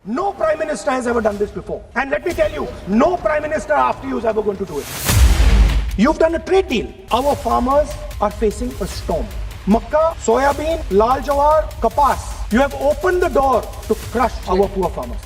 No prime minister has ever done this before. And let me tell you, no prime minister after you is ever going to do it. You've done a trade deal. Our farmers are facing a storm. Makka, soybean, lal jawar, kapas. You have opened the door to crush our poor farmers.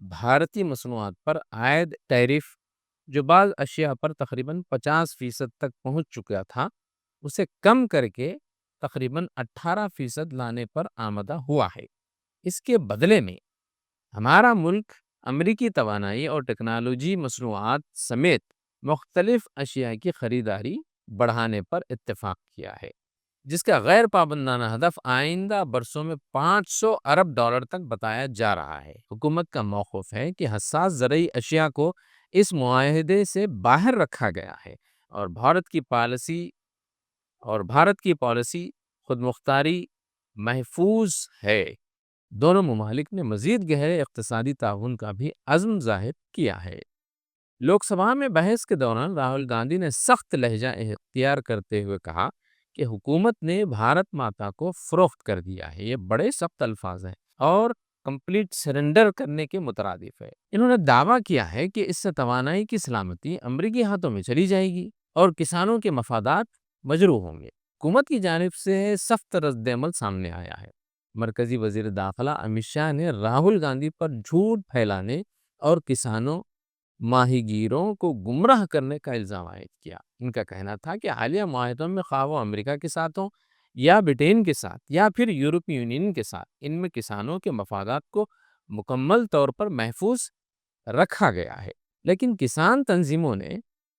بھارتی مصنوعات پر عائد tariff جو بعض اشیاء پر تقریباً 50% تک پہنچ چکا تھا اسے کم کر کے تقریباً 18% لانے پر آمادہ ہوا ہے۔ اس کے بدلے میں ہمارا ملک امریکی توانائی اور ٹیکنالوجی مصنوعات سمیت مختلف اشیاء کی خریداری بڑھانے پر اتفاق کیا ہے، جس کا غیر پابندانہ ہدف آئندہ برسوں میں $500 ارب تک بتایا جا رہا ہے۔ حکومت کا موقف ہے کہ حساس زرعی اشیاء کو اس معاہدے سے باہر رکھا گیا ہے اور بھارت کی پالیسی خود مختاری محفوظ ہے۔ دونوں ممالک نے مزید گہرے اقتصادی تعاون کا بھی عزم ظاہر کیا ہے۔ لوک سبھا میں بحث کے دوران راہل گاندھی نے سخت لہجہ اختیار کرتے ہوئے کہا کہ حکومت نے بھارت ماتا کو فروخت کر دیا ہے۔ یہ بڑے سخت الفاظ ہیں اور کمپلیٹ سرنڈر کرنے کے مترادف ہے۔ انہوں نے دعویٰ کیا ہے کہ اس سے توانائی کی سلامتی امریکی ہاتھوں میں چلی جائے گی اور کسانوں کے مفادات مجروح ہوں گے۔ حکومت کی جانب سے سخت رد عمل سامنے آیا ہے۔ مرکزی وزیر داخلہ امت شاہ نے راہل گاندھی پر جھوٹ پھیلانے اور کسانوں ماہی گیروں کو گمراہ کرنے کا الزام عائد کیا۔ ان کا کہنا تھا کہ حالیہ معاہدوں میں خواہ وہ امریکہ کے ساتھ ہوں یا برٹین کے ساتھ یا پھر یورپی یونین کے ساتھ، ان میں کسانوں کے مفادات کو مکمل طور پر محفوظ رکھا گیا ہے۔ لیکن کسان تنظیموں نے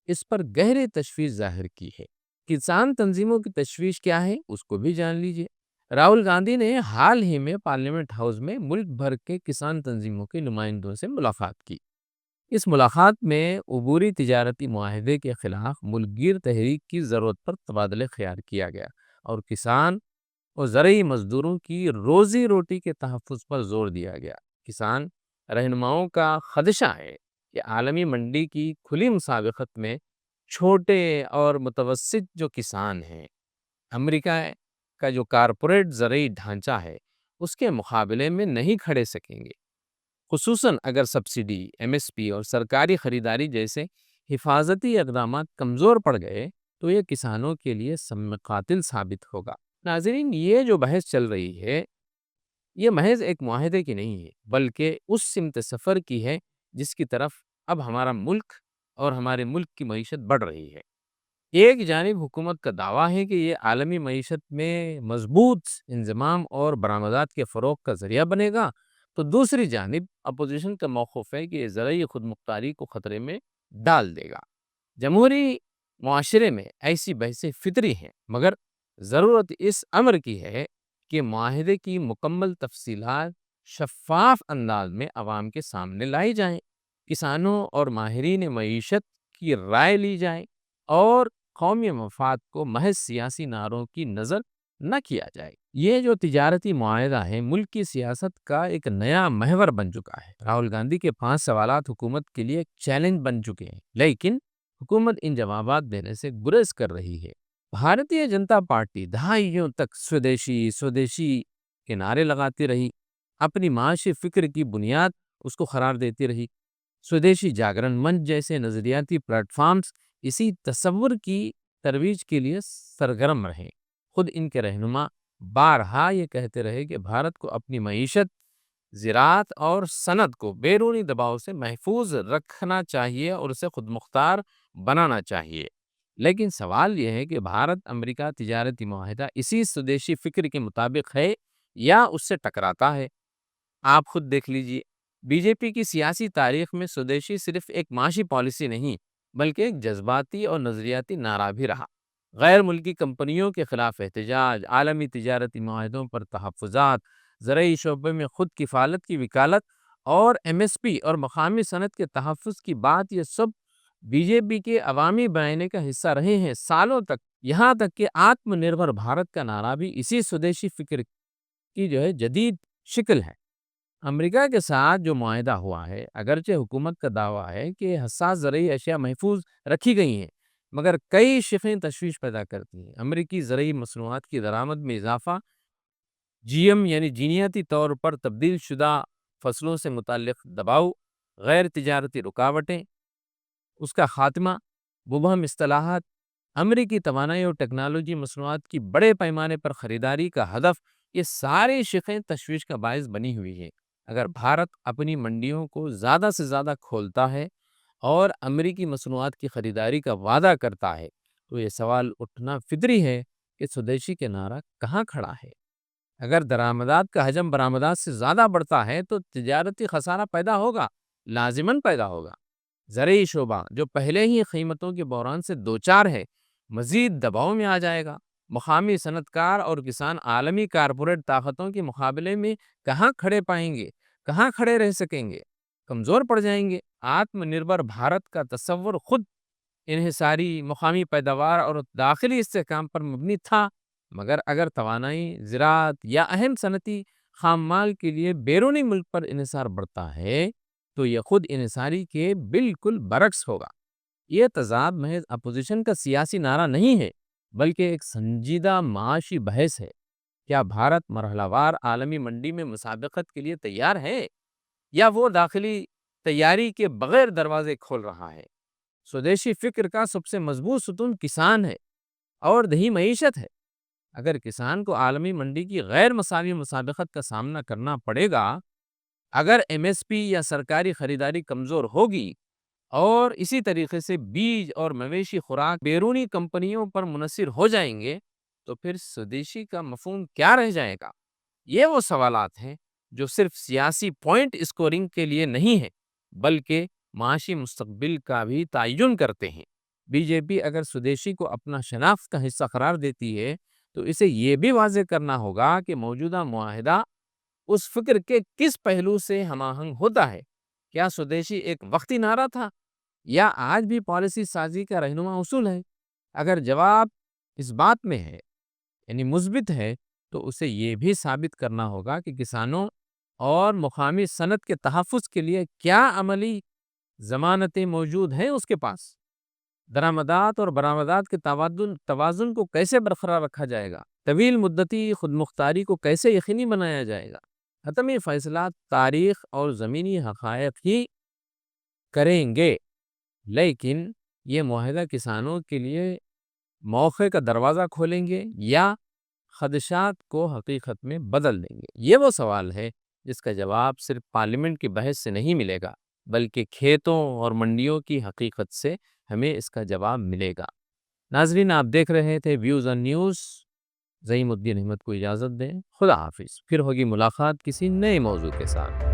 اس پر گہری تشویش ظاہر کی ہے۔ کسان تنظیموں کی تشویش کیا ہے اس کو بھی جان لیجئے۔ راہل گاندھی نے حال ہی میں پارلیمنٹ ہاؤس میں ملک بھر کے کسان تنظیموں کے نمائندوں سے ملاقات کی۔ اس ملاقات میں عبوری تجارتی معاہدے کے خلاف ملک گیر تحریک کی ضرورت پر تبادلہ خیال کیا گیا اور کسان اور زرعی مزدوروں کی روزی روٹی کے تحفظ پر زور دیا گیا۔ کسان رہنماؤں کا خدشہ ہے کہ عالمی منڈی کی کھلی مسابقت میں چھوٹے اور متوسط جو کسان ہیں، امریکہ کا جو کارپوریٹ زرعی ڈھانچہ ہے اس کے مقابلے میں نہیں کھڑے سکیں گے، خصوصاً اگر سبسڈی، ایم ایس پی اور سرکاری خریداری جیسے حفاظتی اقدامات کمزور پڑ گئے تو یہ کسانوں کے لیے سم قاتل ثابت ہوگا۔ ناظرین، یہ جو بحث چل رہی ہے یہ محض ایک معاہدے کی نہیں ہے بلکہ اس سمت سفر کی ہے جس کی طرف اب ہمارا ملک اور ہمارے ملک کی معیشت بڑھ رہی ہے۔ ایک جانب حکومت کا دعویٰ ہے کہ یہ عالمی معیشت میں مضبوط انضمام اور برآمدات کے فروغ کا ذریعہ بنے گا، تو دوسری جانب اپوزیشن کا موقف ہے کہ یہ زرعی خود مختاری کو خطرے میں ڈال دے گا۔ جمہوری معاشرے میں ایسی بحثیں فطری ہیں، مگر ضرورت اس امر کی ہے کہ معاہدے کی مکمل تفصیلات شفاف انداز میں عوام کے سامنے لائی جائیں، کسانوں اور ماہرین معیشت کی رائے لی جائے اور قومی مفاد کو محض سیاسی نعروں کی نظر نہ کیا جائے۔ یہ جو تجارتی معاہدہ ہے ملک کی سیاست کا ایک نیا محور بن چکا ہے۔ راہل گاندھی کے 5 سوالات حکومت کے لیے ایک چیلنج بن چکے ہیں، لیکن حکومت ان جوابات دینے سے گریز کر رہی ہے۔ بھارتیہ جنتا پارٹی دہائیوں تک سودیشی کے نعرے لگاتی رہی، اپنی معاشی فکر کی بنیاد اس کو قرار دیتی رہی۔ سودیشی جاگرن منچ جیسے نظریاتی پلیٹ فارمز اسی تصور کی ترویج کے لیے سرگرم رہے۔ خود ان کے رہنما بارہا یہ کہتے رہے کہ بھارت کو اپنی معیشت، زراعت اور صنعت کو بیرونی دباؤ سے محفوظ رکھنا چاہیے اور اسے خود مختار بنانا چاہیے۔ لیکن سوال یہ ہے کہ بھارت امریکہ تجارتی معاہدہ اسی سودیشی فکر کے مطابق ہے یا اس سے ٹکراتا ہے؟ آپ خود دیکھ لیجئے، بی جے پی کی سیاسی تاریخ میں سودیشی صرف ایک معاشی پالیسی نہیں بلکہ ایک جذباتی اور نظریاتی نعرہ بھی رہا۔ غیر ملکی کمپنیوں کے خلاف احتجاج، عالمی تجارتی معاہدوں پر تحفظات، زرعی شعبے میں خود کفالت کی وکالت اور ایم ایس پی اور مقامی صنعت کے تحفظ کی بات، یہ سب بی جے پی کے عوامی بیانیے کا حصہ رہے ہیں سالوں تک، یہاں تک کہ آتم نربھر بھارت کا نعرہ بھی اسی سودیشی فکر کی جدید شکل ہے۔ امریکہ کے ساتھ جو معاہدہ ہوا ہے، اگرچہ حکومت کا دعویٰ ہے کہ حساس زرعی اشیاء محفوظ رکھی گئی ہیں، مگر کئی شقیں تشویش پیدا کرتی ہیں۔ امریکی زرعی مصنوعات کی درآمد میں اضافہ، جی ایم یعنی جینیاتی طور پر تبدیل شدہ فصلوں سے متعلق دباؤ، غیر تجارتی رکاوٹیں، اس کا خاتمہ، مبہم اصطلاحات، امریکی توانائی اور ٹیکنالوجی مصنوعات کی بڑے پیمانے پر خریداری کا ہدف، یہ ساری شقیں تشویش کا باعث بنی ہوئی ہیں۔ اگر بھارت اپنی منڈیوں کو زیادہ سے زیادہ کھولتا ہے اور امریکی مصنوعات کی خریداری کا وعدہ کرتا ہے تو یہ سوال اٹھنا فطری ہے کہ سودیشی کے نعرہ کہاں کھڑا ہے۔ اگر درآمدات کا حجم برآمدات سے زیادہ بڑھتا ہے تو تجارتی خسارہ پیدا ہوگا، لازماً پیدا ہوگا۔ زرعی شعبہ جو پہلے ہی قیمتوں کے بحران سے دوچار ہے، مزید دباؤ میں آ جائے گا۔ مقامی صنعت کار اور کسان عالمی کارپوریٹ طاقتوں کے مقابلے میں کہاں کھڑے پائیں گے، کہاں کھڑے رہ سکیں گے، کمزور پڑ جائیں گے۔ آتم نربھر بھارت کا تصور خود انحصاری، مقامی پیداوار اور داخلی استحکام پر مبنی تھا، مگر اگر توانائی، زراعت یا اہم صنعتی خام مال کے لیے بیرونی ملک پر انحصار بڑھتا ہے تو یہ خود انحصاری کے بالکل برعکس ہوگا۔ یہ تضاد محض اپوزیشن کا سیاسی نعرہ نہیں ہے، بلکہ ایک سنجیدہ معاشی بحث ہے۔ کیا بھارت مرحلہ وار عالمی منڈی میں مسابقت کے لیے تیار ہے یا وہ داخلی تیاری کے بغیر دروازے کھول رہا ہے؟ سودیشی فکر کا سب سے مضبوط ستون کسان ہے اور دیہی معیشت ہے۔ اگر کسان کو عالمی منڈی کی غیر مساوی مسابقت کا سامنا کرنا پڑے گا، اگر ایم ایس پی یا سرکاری خریداری کمزور ہوگی اور اسی طریقے سے بیج اور مویشی خوراک بیرونی کمپنیوں پر منحصر ہو جائیں گے تو پھر سودیشی کا مفہوم کیا رہ جائے گا؟ یہ وہ سوالات ہیں جو صرف سیاسی پوائنٹ اسکورنگ کے لیے نہیں ہیں بلکہ معاشی مستقبل کا بھی تعین کرتے ہیں۔ بی جے پی اگر سودیشی کو اپنا شناخت کا حصہ قرار دیتی ہے تو اسے یہ بھی واضح کرنا ہوگا کہ موجودہ معاہدہ اس فکر کے کس پہلو سے ہم آہنگ ہوتا ہے۔ کیا سودیشی ایک وقتی نعرہ تھا یا آج بھی پالیسی سازی کا رہنما اصول ہے؟ اگر جواب اس بات میں ہے، یعنی مثبت ہے، تو اسے یہ بھی ثابت کرنا ہوگا کہ کسانوں اور مقامی صنعت کے تحفظ کے لیے کیا عملی ضمانتیں موجود ہیں اس کے پاس۔ درآمدات اور برآمدات کے توازن کو کیسے برقرار رکھا جائے گا؟ طویل مدتی خود مختاری کو کیسے یقینی بنایا جائے گا؟ حتمی فیصلات تاریخ اور زمینی حقائق ہی کریں گے، لیکن یہ معاہدہ کسانوں کے لیے موقع کا دروازہ کھولیں گے یا خدشات کو حقیقت میں بدل دیں گے؟ یہ وہ سوال ہے جس کا جواب صرف پارلیمنٹ کی بحث سے نہیں ملے گا بلکہ کھیتوں اور منڈیوں کی حقیقت سے ہمیں اس کا جواب ملے گا۔ ناظرین، آپ دیکھ رہے تھے ویوز آن نیوز۔ زعیم الدین احمد کو اجازت دیں، خدا حافظ۔ پھر ہوگی ملاقات کسی نئے موضوع کے ساتھ۔